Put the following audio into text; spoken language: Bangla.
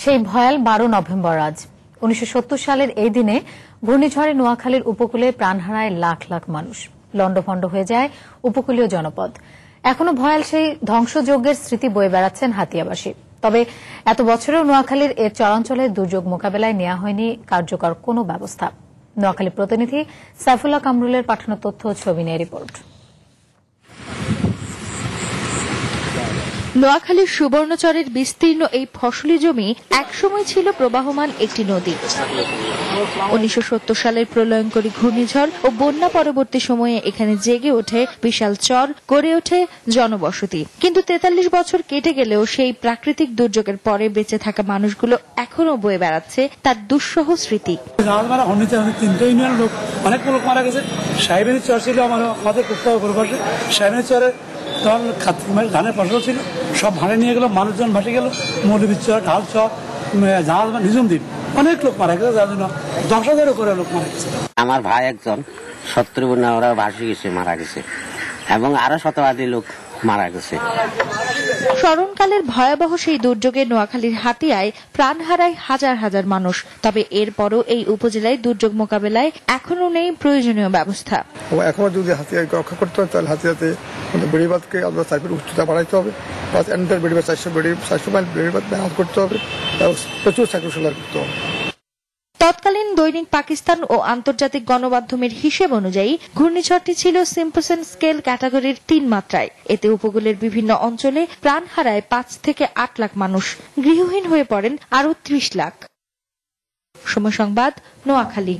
সেই ভয়াল 12 নভেম্বর আজ 1970 সালের এই দিনে ঘূর্ণিঝড়ে নোয়াখালীর উপকূলে প্রাণ হারায় লাখ লাখ মানুষ। লন্ডভন্ড হয়ে যায় উপকূলীয় জনপদ। এখনো ভয়াল সেই ধ্বংসযজ্ঞের স্মৃতি বয়ে বেড়াচ্ছেন হাতিয়াবাসী। তবে এত বছরেও নোয়াখালীর এর চরাঞ্চলের দুর্যোগ মোকাবেলায় নেওয়া হয়নি কার্যকর কোনো ব্যবস্থা। নোয়াখালী প্রতিনিধি সাইফুল্লাহ কামরুলের পাঠানো তথ্য ও ছবি নিয়ে রিপোর্ট। নোয়াখালীর সুবর্ণচরের বিস্তীর্ণ এই ফসলি জমি একসময় ছিল প্রবাহমান একটি নদী। 1970 সালের প্রলয়ঙ্করী ঘূর্ণিঝড় ও বন্যা পরবর্তী সময়ে এখানে জেগে ওঠে বিশাল চর, গড়ে ওঠে জনবসতি। কিন্তু 43 বছর কেটে গেলেও সেই প্রাকৃতিক দুর্যোগের পরে বেঁচে থাকা মানুষগুলো এখনো বয়ে বেড়াচ্ছে তার দুঃসহ স্মৃতি। অনেক লোক মারা গেছে। সাহেবের চর ছিল আমাদের সাহেবের চরে ধানের ফসল ছিল, সব ভাড়ে নিয়ে গেল, মানুষজন ভাসে গেল। মৌলবীর চর, ঢাল চর, জাহাজ নিজম দ্বীপ, অনেক লোক মারা গেছে, যার জন্য 10,000 করে লোক মারা গেছে। আমার ভাই একজন 70 বন্যা ওরা ভাসে গেছে, মারা গেছে, এবং আরো শতাধিক লোক মারা গেছে। স্মরণকালের ভয়াবহ সেই দুর্যোগে নোয়াখালীর হাতিয়ায় প্রাণ হারায় হাজার হাজার মানুষ। তবে এরপরও এই উপজেলায় দুর্যোগ মোকাবেলায় এখনো নেই প্রয়োজনীয় ব্যবস্থা। এখনো যদি হাতিয়ায় রক্ষা করতে হয় তাহলে হাতিয়াতে বেড়িবাঁধকে আমরা সাইফের উচ্চতা বাড়াইতে হবে। বেড়িবাঁধ 400 মাইল বেড়িবাঁধ মেরামত করতে হবে, প্রচুর সাইক্লোসোলার করতে হবে। তৎকালীন দৈনিক পাকিস্তান ও আন্তর্জাতিক গণমাধ্যমের হিসেব অনুযায়ী ঘূর্ণিঝড়টি ছিল সিম্পসন স্কেল ক্যাটাগরির 3 মাত্রায়। এতে উপকূলের বিভিন্ন অঞ্চলে প্রাণ হারায় 5 থেকে 8 লাখ মানুষ, গৃহহীন হয়ে পড়েন আরো 30 লাখ। সময় সংবাদ, নোয়াখালী।